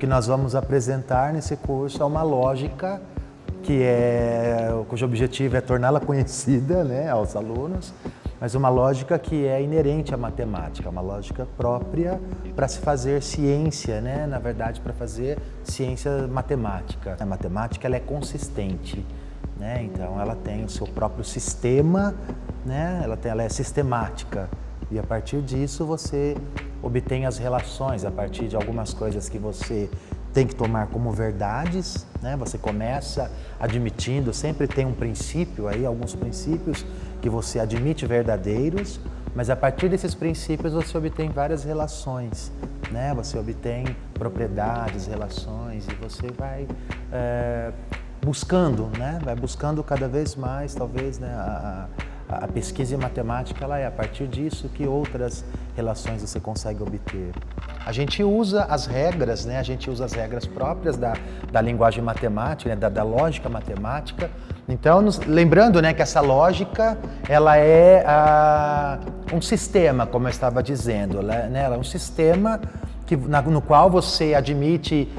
que nós vamos apresentar nesse curso é uma lógica cujo objetivo é torná-la conhecida, né, aos alunos, mas uma lógica que é inerente à matemática, uma lógica própria para se fazer ciência, né, na verdade, para fazer ciência matemática. A matemática ela é consistente, né, então ela tem o seu próprio sistema, né, ela é sistemática e a partir disso você obtém as relações, a partir de algumas coisas que você tem que tomar como verdades, né? Você começa admitindo, sempre tem um princípio aí, alguns princípios que você admite verdadeiros, mas a partir desses princípios você obtém várias relações, né? Você obtém propriedades, relações e você vai buscando, né? Vai buscando cada vez mais, talvez, né? A pesquisa em matemática ela é a partir disso que outras relações você consegue obter. A gente usa as regras, né? A gente usa as regras próprias da linguagem matemática, né? da lógica matemática. Então, lembrando, né, que essa lógica ela é um sistema, como eu estava dizendo, né? Ela é um sistema no qual você admite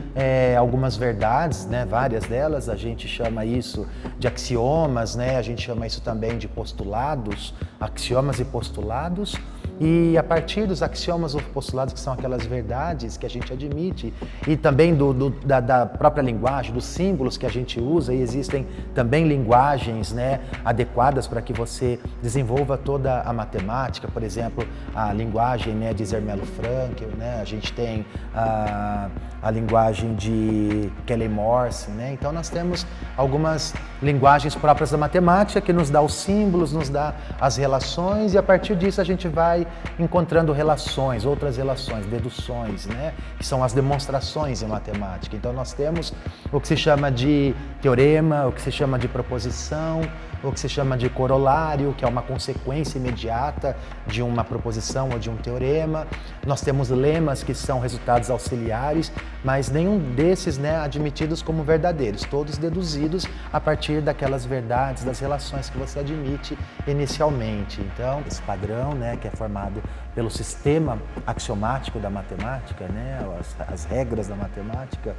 algumas verdades, né, várias delas, a gente chama isso de axiomas, né, a gente chama isso também de postulados, axiomas e postulados, e a partir dos axiomas ou postulados, que são aquelas verdades que a gente admite, e também da própria linguagem, dos símbolos que a gente usa, e existem também linguagens, né, adequadas para que você desenvolva toda a matemática, por exemplo, a linguagem, né, de Zermelo-Fraenkel, né, a gente tem a linguagem de Kelly-Morse, né? Então nós temos algumas linguagens próprias da matemática que nos dá os símbolos, nos dá as relações e a partir disso a gente vai encontrando relações, outras relações, deduções, né? Que são as demonstrações em matemática. Então nós temos o que se chama de teorema, o que se chama de proposição, o que se chama de corolário, que é uma consequência imediata de uma proposição ou de um teorema. Nós temos lemas que são resultados auxiliares, mas nenhum desses, né, admitidos como verdadeiros, todos deduzidos a partir daquelas verdades, das relações que você admite inicialmente. Então, esse padrão, né, que é formado pelo sistema axiomático da matemática, né, as regras da matemática,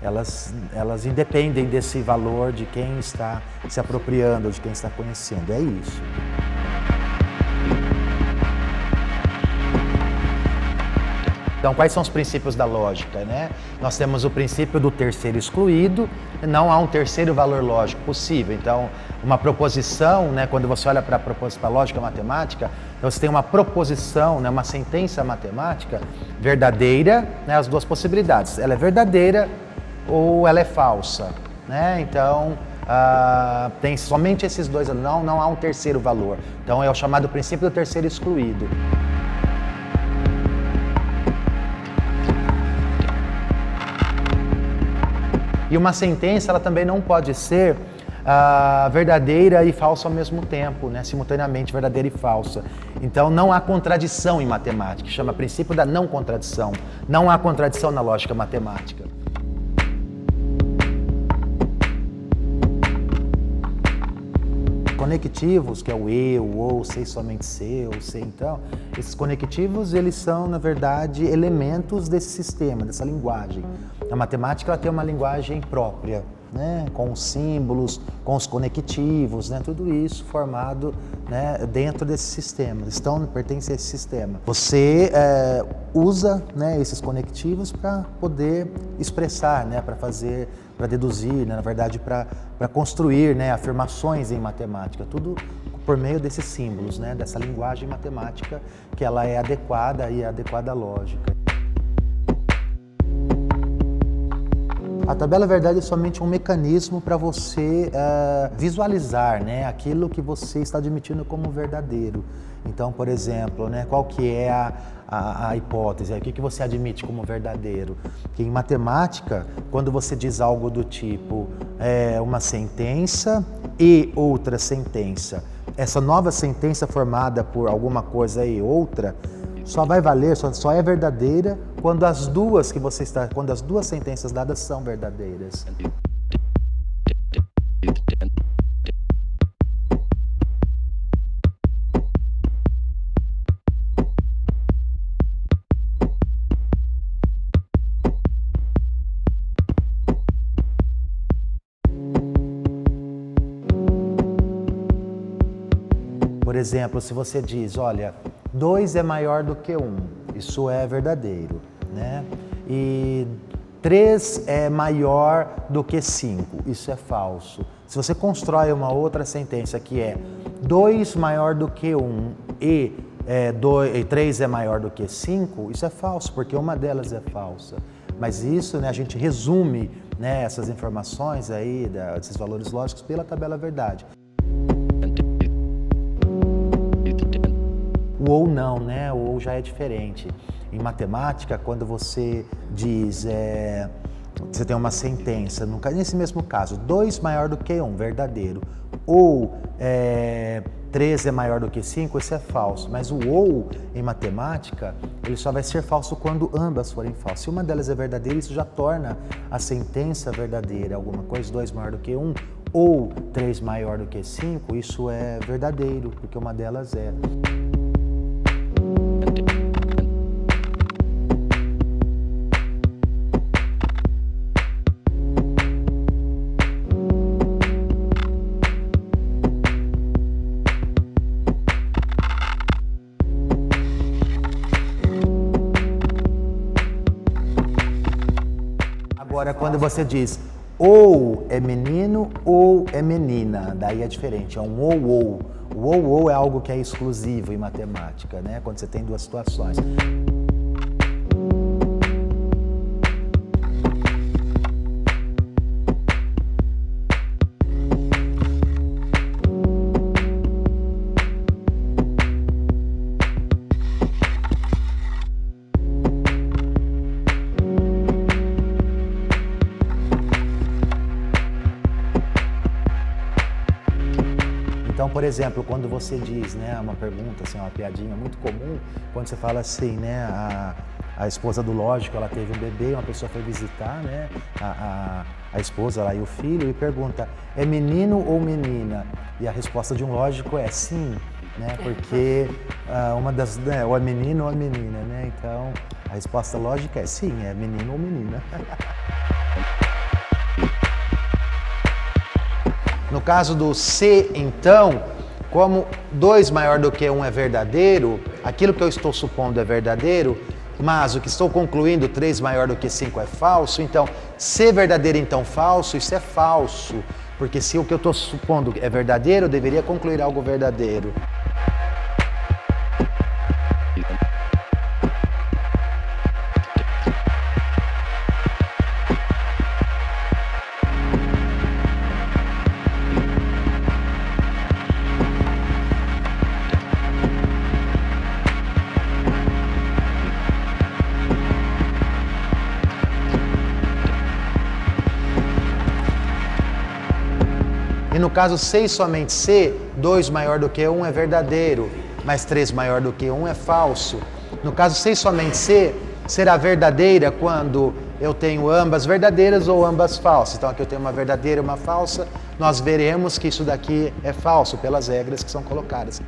elas independem desse valor de quem está se apropriando, de quem está conhecendo. É isso. Então, quais são os princípios da lógica, né? Nós temos o princípio do terceiro excluído, não há um terceiro valor lógico possível. Então, uma proposição, né, quando você olha para a lógica matemática, você tem uma proposição, né, uma sentença matemática verdadeira, né, as duas possibilidades. Ela é verdadeira ou ela é falsa, né? Então, tem somente esses dois, não há um terceiro valor. Então, é o chamado princípio do terceiro excluído. E uma sentença, ela também não pode ser verdadeira e falsa ao mesmo tempo, né? Simultaneamente verdadeira e falsa. Então não há contradição em matemática, chama princípio da não contradição. Não há contradição na lógica matemática. Conectivos, que é o eu, o ou, sei somente seu, sei então, esses conectivos, eles são, na verdade, elementos desse sistema, dessa linguagem. A matemática ela tem uma linguagem própria, né, com os símbolos, com os conectivos, né, tudo isso formado, né, dentro desse sistema, pertence a esse sistema. Você usa, né, esses conectivos para poder expressar, né, para deduzir, né, na verdade para construir, né, afirmações em matemática, tudo por meio desses símbolos, né, dessa linguagem matemática que ela é adequada e é adequada à lógica. A tabela verdade é somente um mecanismo para você visualizar, né, aquilo que você está admitindo como verdadeiro. Então, por exemplo, né, qual que é a hipótese, o que você admite como verdadeiro? Que em matemática, quando você diz algo do tipo uma sentença e outra sentença, essa nova sentença formada por alguma coisa e outra, só vai valer, só é verdadeira quando as duas sentenças dadas são verdadeiras. Por exemplo, se você diz, olha, 2 é maior do que 1, isso é verdadeiro, né? E 3 é maior do que 5, isso é falso. Se você constrói uma outra sentença que é 2 maior do que 1 e 3 é maior do que 5, isso é falso, porque uma delas é falsa. Mas isso, né, a gente resume, né, essas informações aí, esses valores lógicos pela tabela verdade. O ou não, né? O ou já é diferente. Em matemática, quando você diz, você tem uma sentença, nesse mesmo caso, 2 maior do que 1, verdadeiro, ou 3 é maior do que 5, isso é falso. Mas o ou, em matemática, ele só vai ser falso quando ambas forem falsas. Se uma delas é verdadeira, isso já torna a sentença verdadeira. Alguma coisa, 2 maior do que 1, ou 3 maior do que 5, isso é verdadeiro, porque uma delas é. Agora, quando você diz ou é menino ou é menina, daí é diferente, é um ou. O ou é algo que é exclusivo em matemática, né? Quando você tem duas situações. Então, por exemplo, quando você diz, né, uma pergunta, assim, uma piadinha muito comum, quando você fala assim, né, a esposa do lógico, ela teve um bebê, uma pessoa foi visitar, né, a esposa lá e o filho e pergunta, é menino ou menina? E a resposta de um lógico é sim, né, porque uma das, né, ou é menino ou é menina, né, então a resposta lógica é sim, é menino ou menina. No caso do se, então, como 2 maior do que 1 é verdadeiro, aquilo que eu estou supondo é verdadeiro, mas o que estou concluindo, 3 maior do que 5 é falso, então, se verdadeiro, então falso, isso é falso. Porque se o que eu estou supondo é verdadeiro, eu deveria concluir algo verdadeiro. E no caso C e somente C, 2 maior do que 1 é verdadeiro, mas 3 maior do que 1 é falso. No caso C e somente C, será verdadeira quando eu tenho ambas verdadeiras ou ambas falsas. Então aqui eu tenho uma verdadeira e uma falsa, nós veremos que isso daqui é falso pelas regras que são colocadas.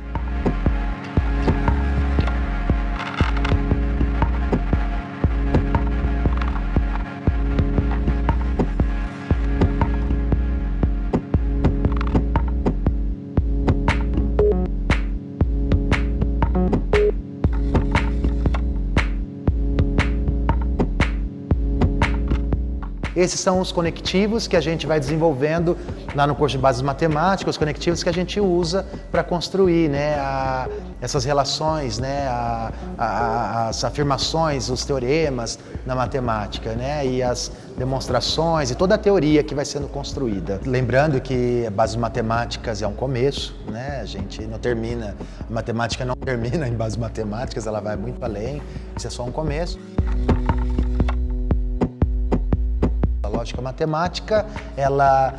Esses são os conectivos que a gente vai desenvolvendo lá no curso de Bases Matemáticas, os conectivos que a gente usa para construir, né, essas relações, né, as afirmações, os teoremas na matemática, né, e as demonstrações e toda a teoria que vai sendo construída. Lembrando que Bases Matemáticas é um começo, né, a gente não termina, a matemática não termina em Bases Matemáticas, ela vai muito além, isso é só um começo. A lógica matemática, ela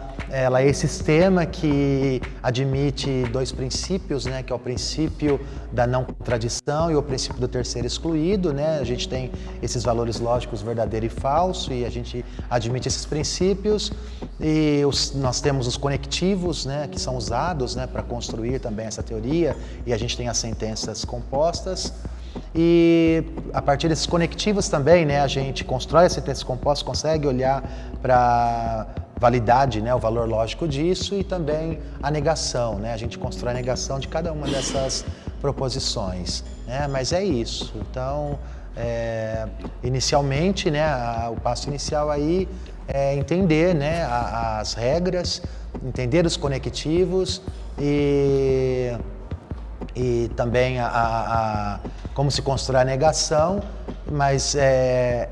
é esse sistema que admite 2 princípios, né, que é o princípio da não contradição e o princípio do terceiro excluído, né? A gente tem esses valores lógicos verdadeiro e falso e a gente admite esses princípios e nós temos os conectivos, né, que são usados, né, para construir também essa teoria e a gente tem as sentenças compostas. E a partir desses conectivos também, né, a gente constrói as sentenças compostas, consegue olhar para validade, né, o valor lógico disso e também a negação, né, a gente constrói a negação de cada uma dessas proposições, né, mas é isso. Então, inicialmente, né, o passo inicial aí é entender, né, as regras, entender os conectivos e também como se constrói a negação, mas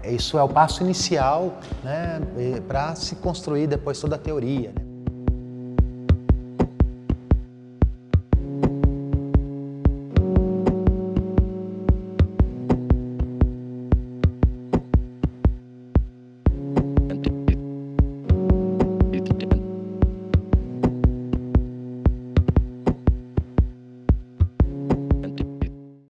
isso é o passo inicial, né, para se construir depois toda a teoria, né?